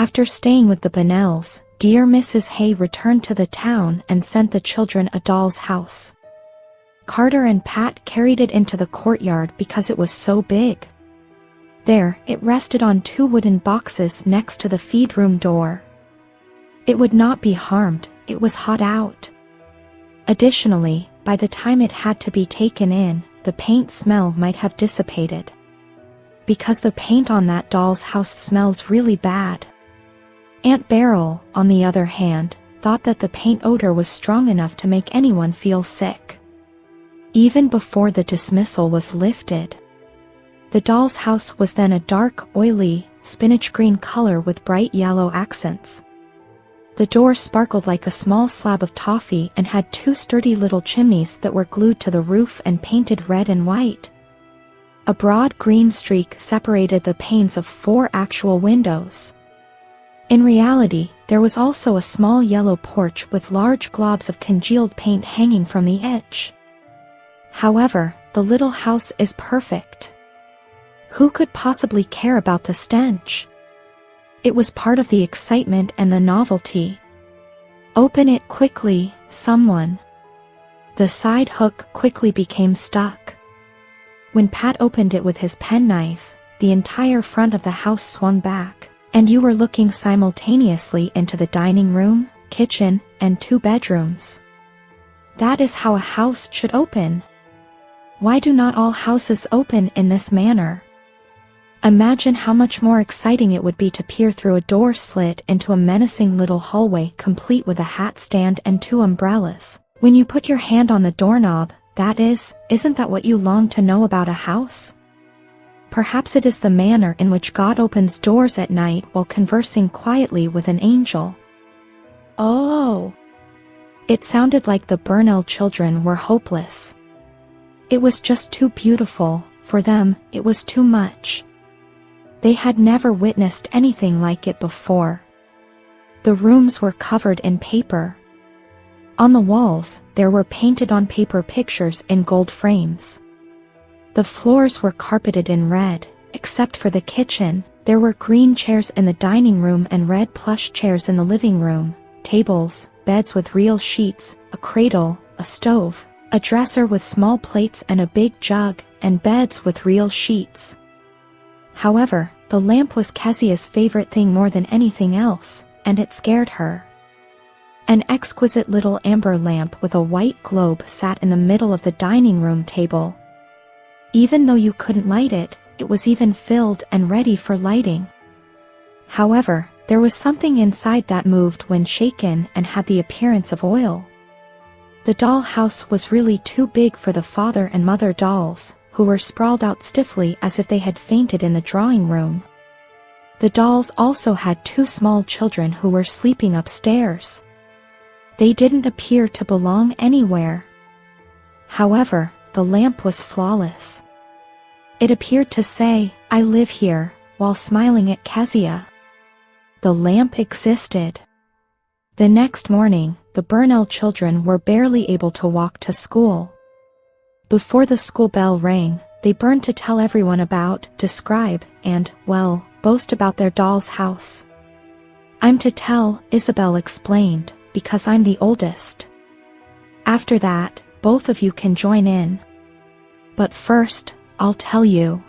After staying with the Bonnells, dear Mrs. Hay returned to the town and sent the children a doll's house. Carter and Pat carried it into the courtyard because it was so big. There, it rested on 2 wooden boxes next to the feed room door. It would not be harmed, it was hot out. Additionally, by the time it had to be taken in, the paint smell might have dissipated. Because the paint on that doll's house smells really bad. Aunt Beryl, on the other hand, thought that the paint odor was strong enough to make anyone feel sick. Even before the dismissal was lifted. The doll's house was then a dark, oily, spinach green color with bright yellow accents. The door sparkled like a small slab of toffee and had 2 sturdy little chimneys that were glued to the roof and painted red and white. A broad green streak separated the panes of 4 actual windows. In reality, there was also a small yellow porch with large globs of congealed paint hanging from the edge. However, the little house is perfect. Who could possibly care about the stench? It was part of the excitement and the novelty. Open it quickly, someone. The side hook quickly became stuck. When Pat opened it with his penknife, the entire front of the house swung back, and you were looking simultaneously into the dining room, kitchen, and 2 bedrooms. That is how a house should open. Why do not all houses open in this manner? Imagine how much more exciting it would be to peer through a door slit into a menacing little hallway complete with a hat stand and 2 umbrellas. When you put your hand on the doorknob, isn't that what you long to know about a house? Perhaps it is the manner in which God opens doors at night while conversing quietly with an angel. Oh! It sounded like the Burnell children were hopeless. It was just too beautiful, for them, it was too much. They had never witnessed anything like it before. The rooms were covered in paper. On the walls, there were painted-on paper pictures in gold frames. The floors were carpeted in red, except for the kitchen. There were green chairs in the dining room and red plush chairs in the living room, tables, beds with real sheets, a cradle, a stove, a dresser with small plates and a big jug, and beds with real sheets. However, the lamp was Kezia's favorite thing more than anything else, and it scared her. An exquisite little amber lamp with a white globe sat in the middle of the dining room table. Even though you couldn't light it, it was even filled and ready for lighting. However, there was something inside that moved when shaken and had the appearance of oil. The doll house was really too big for the father and mother dolls, who were sprawled out stiffly as if they had fainted in the drawing room. The dolls also had 2 small children who were sleeping upstairs. They didn't appear to belong anywhere. However, the lamp was flawless. It appeared to say, "I live here," while smiling at Kezia. The lamp existed. The next morning, the Burnell children were barely able to walk to school. Before the school bell rang, they burned to tell everyone about, describe, and, well, boast about their doll's house. "I'm to tell," Isabel explained, "because I'm the oldest. After that, both of you can join in. But first, I'll tell you."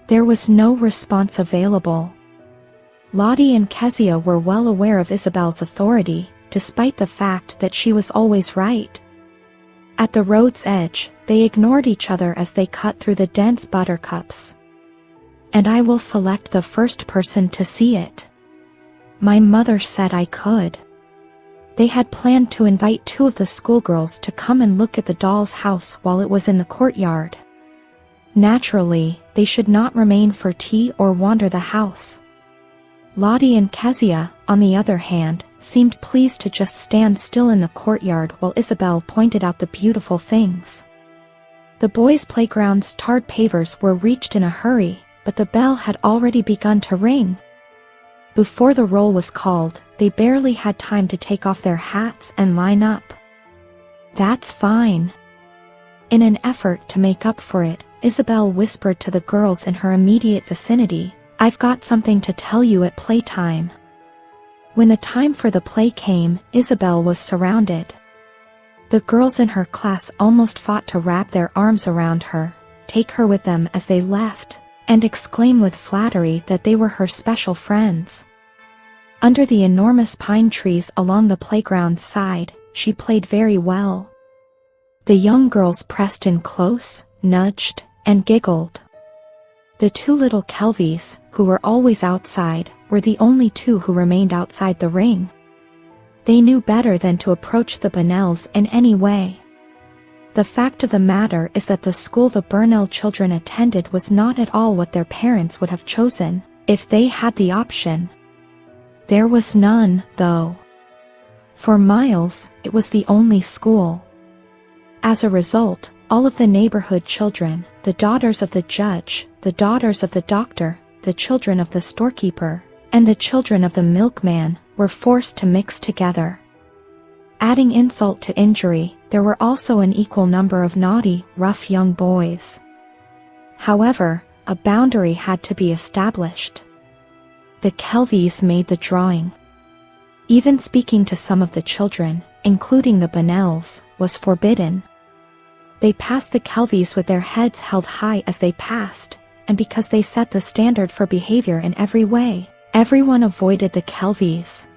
There was no response available. Lottie and Kezia were well aware of Isabel's authority, despite the fact that she was always right. At the road's edge, they ignored each other as they cut through the dense buttercups. "And I will select the first person to see it. My mother said I could." They had planned to invite 2 of the schoolgirls to come and look at the doll's house while it was in the courtyard. Naturally, they should not remain for tea or wander the house. Lottie and Kezia, on the other hand, seemed pleased to just stand still in the courtyard while Isabel pointed out the beautiful things. The boys' playground's tarred pavers were reached in a hurry, but the bell had already begun to ring. Before the roll was called, they barely had time to take off their hats and line up. "That's fine." In an effort to make up for it, Isabel whispered to the girls in her immediate vicinity, "I've got something to tell you at playtime." When the time for the play came, Isabel was surrounded. The girls in her class almost fought to wrap their arms around her, take her with them as they left, and exclaim with flattery that they were her special friends. Under the enormous pine trees along the playground's side, she played very well. The young girls pressed in close, nudged, and giggled. The two little Kelvies, who were always outside, were the only two who remained outside the ring. They knew better than to approach the Burnells in any way. The fact of the matter is that the school the Burnell children attended was not at all what their parents would have chosen, if they had the option. There was none, though. For miles, it was the only school. As a result, all of the neighborhood children, the daughters of the judge, the daughters of the doctor, the children of the storekeeper, and the children of the milkman, were forced to mix together. Adding insult to injury, there were also an equal number of naughty, rough young boys. However, a boundary had to be established. The Kelvies made the drawing. Even speaking to some of the children, including the Burnells, was forbidden. They passed the Kelvies with their heads held high as they passed, and because they set the standard for behavior in every way, everyone avoided the Kelvies.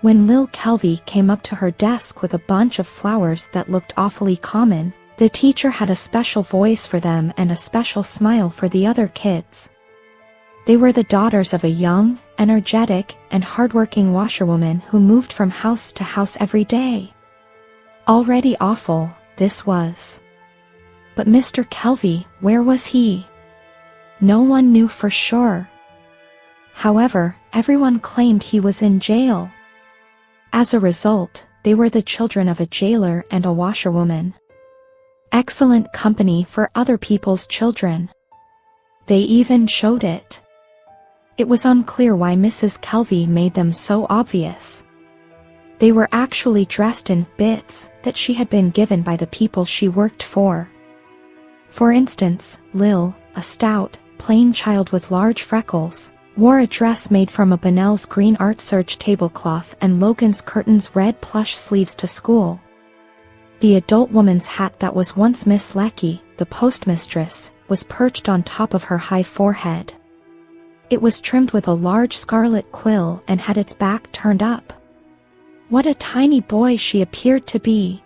When Lil Kelvie came up to her desk with a bunch of flowers that looked awfully common, the teacher had a special voice for them and a special smile for the other kids. They were the daughters of a young, energetic, and hardworking washerwoman who moved from house to house every day. Already awful, this was. But Mr. Kelvie, where was he? No one knew for sure. However, everyone claimed he was in jail. As a result, they were the children of a jailer and a washerwoman. Excellent company for other people's children. They even showed it. It was unclear why Mrs. Kelvie made them so obvious. They were actually dressed in bits that she had been given by the people she worked for. For instance, Lil, a stout, plain child with large freckles, wore a dress made from a Burnell's green art serge tablecloth and Logan's curtains red plush sleeves to school. The adult woman's hat that was once Miss Lecky, the postmistress, was perched on top of her high forehead. It was trimmed with a large scarlet quill and had its back turned up. What a tiny boy she appeared to be.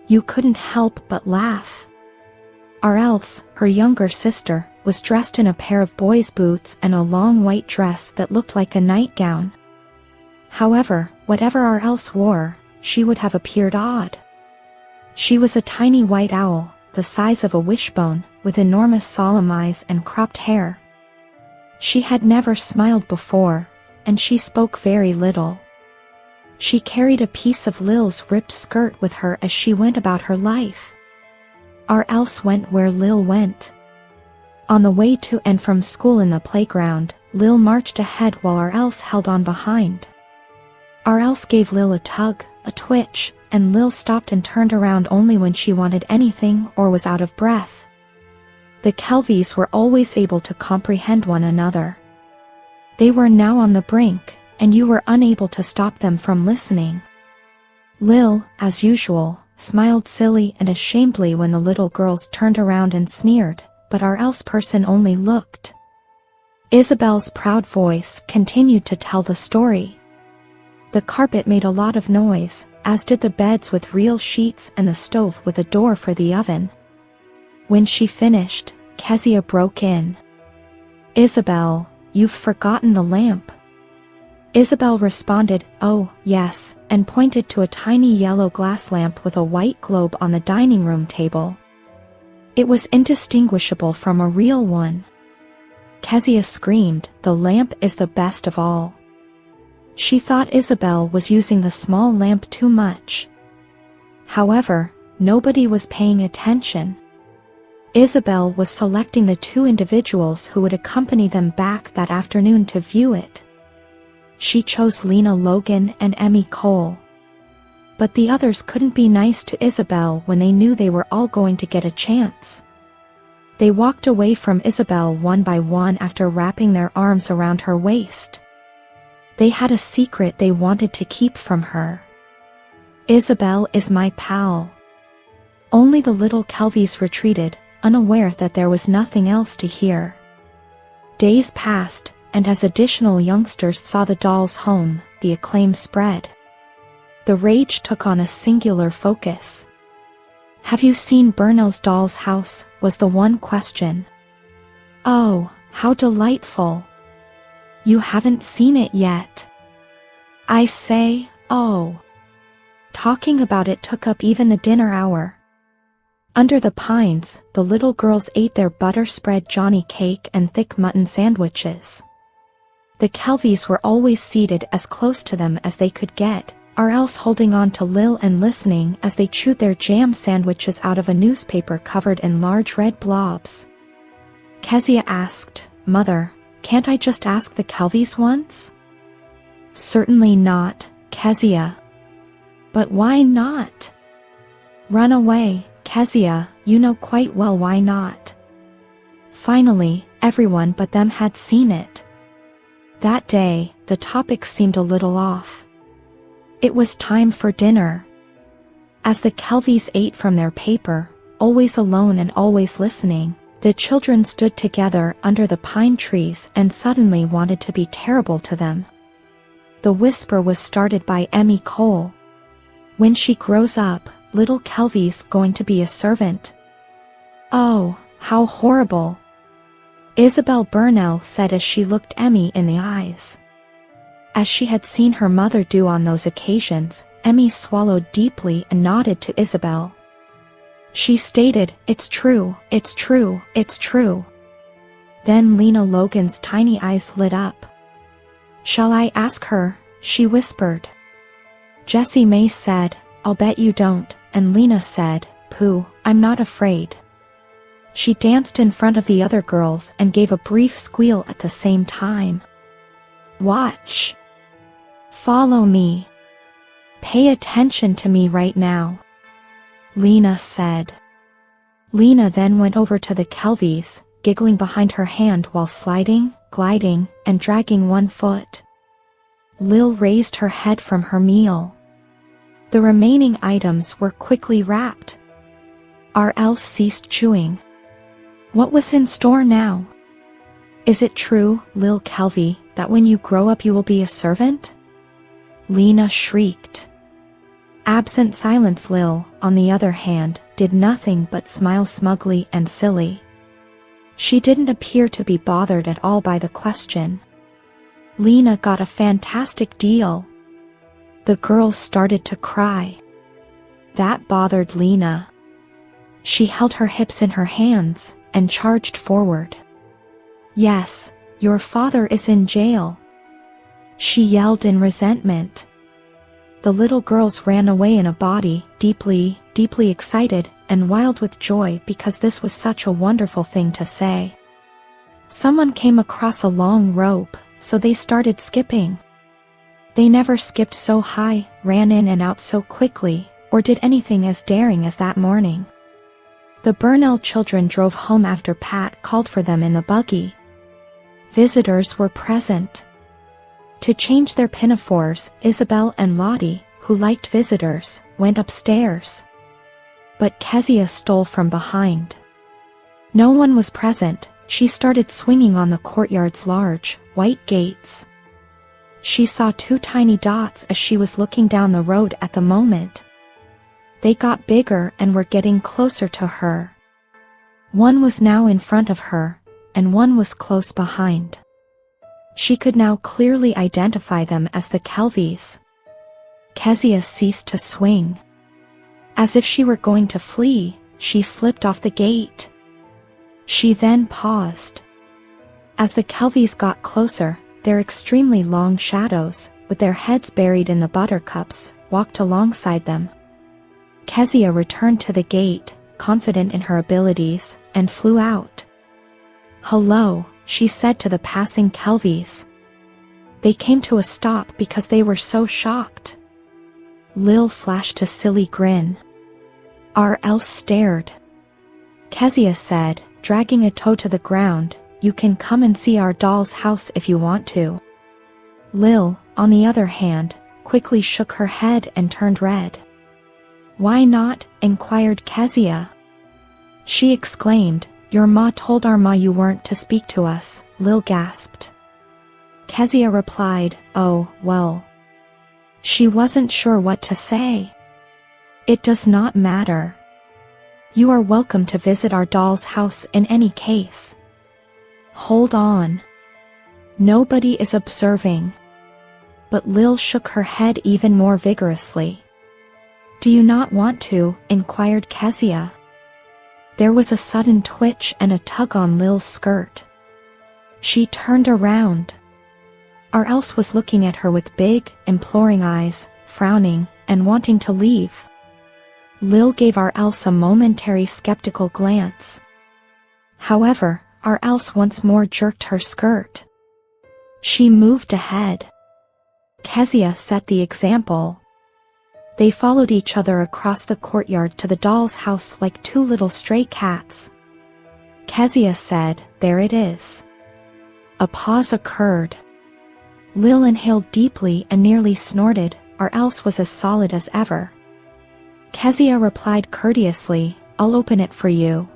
You couldn't help but laugh. Or else, her younger sister, was dressed in a pair of boys' boots and a long white dress that looked like a nightgown. However, whatever our else wore, she would have appeared odd. She was a tiny white owl, the size of a wishbone, with enormous solemn eyes and cropped hair. She had never smiled before, and she spoke very little. She carried a piece of Lil's ripped skirt with her as she went about her life. Or else went where Lil went. On the way to and from school in the playground, Lil marched ahead while Or else held on behind. Or else gave Lil a tug, a twitch, and Lil stopped and turned around only when she wanted anything or was out of breath. The Kelvies were always able to comprehend one another. They were now on the brink, and you were unable to stop them from listening. Lil, as usual, smiled silly and ashamedly when the little girls turned around and sneered, but Or else person only looked. Isabel's proud voice continued to tell the story. The carpet made a lot of noise, as did the beds with real sheets and the stove with a door for the oven. When she finished, Kezia broke in. "Isabel, you've forgotten the lamp." Isabel responded, "Oh, yes," and pointed to a tiny yellow glass lamp with a white globe on the dining room table. It was indistinguishable from a real one. Kezia screamed, "The lamp is the best of all." She thought Isabel was using the small lamp too much. However, nobody was paying attention. Isabel was selecting the two individuals who would accompany them back that afternoon to view it. She chose Lena Logan and Emmy Cole. But the others couldn't be nice to Isabel when they knew they were all going to get a chance. They walked away from Isabel one by one after wrapping their arms around her waist. They had a secret they wanted to keep from her. Isabel is my pal. Only the little Kelvies retreated, unaware that there was nothing else to hear. Days passed, and as additional youngsters saw the doll's home, the acclaim spread. The rage took on a singular focus. "Have you seen Burnell's doll's house?" was the one question. "Oh, how delightful. You haven't seen it yet. I say, oh." Talking about it took up even the dinner hour. Under the pines, the little girls ate their butter-spread Johnny cake and thick mutton sandwiches. The Kelvies were always seated as close to them as they could get, or else holding on to Lil and listening as they chewed their jam sandwiches out of a newspaper covered in large red blobs. Kezia asked, "Mother, can't I just ask the Kelvies once?" "Certainly not, Kezia." "But why not?" "Run away, Kezia, you know quite well why not." Finally, everyone but them had seen it. That day, the topic seemed a little off. It was time for dinner. As the Kelvies ate from their paper, always alone and always listening, the children stood together under the pine trees and suddenly wanted to be terrible to them. The whisper was started by Emmy Cole. "When she grows up, little Kelvie's going to be a servant." "Oh, how horrible," Isabel Burnell said as she looked Emmy in the eyes. As she had seen her mother do on those occasions, Emmy swallowed deeply and nodded to Isabel. She stated, "It's true, it's true, it's true." Then Lena Logan's tiny eyes lit up. "Shall I ask her?" she whispered. Jessie May said, "I'll bet you don't," and Lena said, "Pooh, I'm not afraid." She danced in front of the other girls and gave a brief squeal at the same time. "Watch. Follow me. Pay attention to me right now," Lena said. Lena then went over to the Kelvies, giggling behind her hand while sliding, gliding, and dragging one foot. Lil raised her head from her meal. The remaining items were quickly wrapped. RL ceased chewing. What was in store now? "Is it true, Lil Kelvie, that when you grow up you will be a servant?" Lena shrieked. Absent Silence Lil, on the other hand, did nothing but smile smugly and silly. She didn't appear to be bothered at all by the question. Lena got a fantastic deal. The girls started to cry. That bothered Lena. She held her hips in her hands and charged forward. "Yes, your father is in jail," she yelled in resentment. The little girls ran away in a body, deeply, deeply excited and wild with joy because this was such a wonderful thing to say. Someone came across a long rope, so they started skipping. They never skipped so high, ran in and out so quickly, or did anything as daring as that morning. The Burnell children drove home after Pat called for them in the buggy. Visitors were present. To change their pinafores, Isabel and Lottie, who liked visitors, went upstairs. But Kezia stole from behind. No one was present. She started swinging on the courtyard's large, white gates. She saw two tiny dots as she was looking down the road at the moment. They got bigger and were getting closer to her. One was now in front of her, and one was close behind. She could now clearly identify them as the Kelvies. Kezia ceased to swing. As if she were going to flee, she slipped off the gate. She then paused. As the Kelvies got closer, their extremely long shadows, with their heads buried in the buttercups, walked alongside them. Kezia returned to the gate, confident in her abilities, and flew out. "Hello," she said to the passing Kelvies. They came to a stop because they were so shocked. Lil flashed a silly grin. RL stared. Kezia said, dragging a toe to the ground, "You can come and see our doll's house if you want to." Lil, on the other hand, quickly shook her head and turned red. "Why not?" inquired Kezia. She exclaimed, "Your ma told our ma you weren't to speak to us," Lil gasped. Kezia replied, "Oh, well." She wasn't sure what to say. "It does not matter. You are welcome to visit our doll's house in any case." "Hold on. Nobody is observing." But Lil shook her head even more vigorously. "Do you not want to?" inquired Kezia. There was a sudden twitch and a tug on Lil's skirt. She turned around. Or else was looking at her with big, imploring eyes, frowning, and wanting to leave. Lil gave Our else a momentary skeptical glance. However, Our else once more jerked her skirt. She moved ahead. Kezia set the example. They followed each other across the courtyard to the doll's house like two little stray cats. Kezia said, "There it is." A pause occurred. Lil inhaled deeply and nearly snorted, or else was as solid as ever. Kezia replied courteously, "I'll open it for you."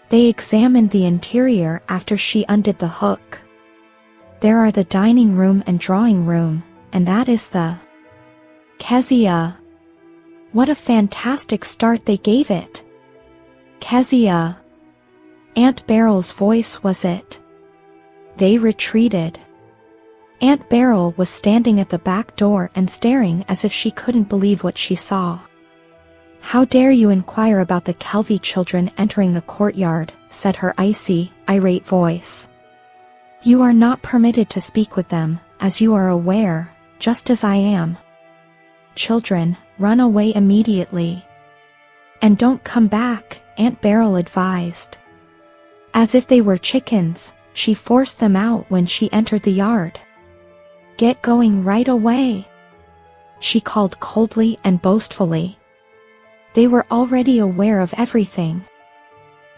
They examined the interior after she undid the hook. There are the dining room and drawing room, and that is the... Kezia. What a fantastic start they gave it. Kezia. Aunt Beryl's voice was it. They retreated. Aunt Beryl was standing at the back door and staring as if she couldn't believe what she saw. "How dare you inquire about the Kelvy children entering the courtyard," said her icy, irate voice. "You are not permitted to speak with them, as you are aware, just as I am. Children, run away immediately. And don't come back," Aunt Beryl advised. As if they were chickens, she forced them out when she entered the yard. "Get going right away," she called coldly and boastfully. They were already aware of everything.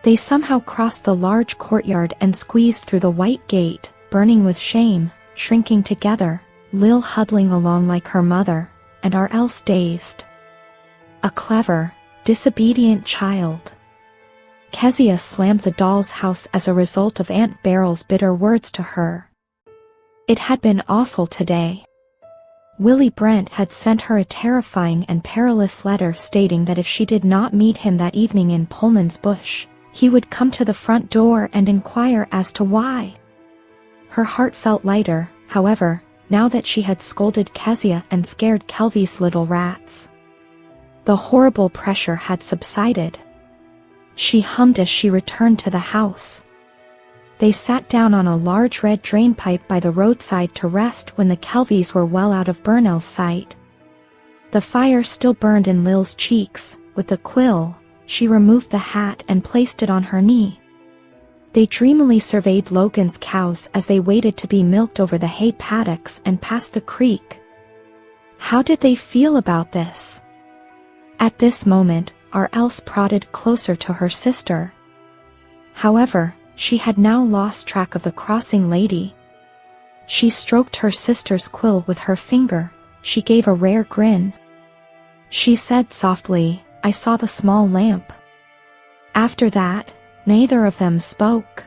They somehow crossed the large courtyard and squeezed through the white gate, burning with shame, shrinking together, Lil huddling along like her mother, and Our else dazed. A clever, disobedient child. Kezia slammed the doll's house as a result of Aunt Beryl's bitter words to her. It had been awful today. Willie Brent had sent her a terrifying and perilous letter stating that if she did not meet him that evening in Pullman's Bush, he would come to the front door and inquire as to why. Her heart felt lighter, however, now that she had scolded Kezia and scared Kelvy's little rats. The horrible pressure had subsided. She hummed as she returned to the house. They sat down on a large red drainpipe by the roadside to rest when the Kelvys were well out of Burnell's sight. The fire still burned in Lil's cheeks. With a quill, she removed the hat and placed it on her knee. They dreamily surveyed Logan's cows as they waited to be milked over the hay paddocks and past the creek. How did they feel about this? At this moment, Our else prodded closer to her sister. However, she had now lost track of the crossing lady. She stroked her sister's quill with her finger. She gave a rare grin. She said softly, "I saw the small lamp." After that, neither of them spoke.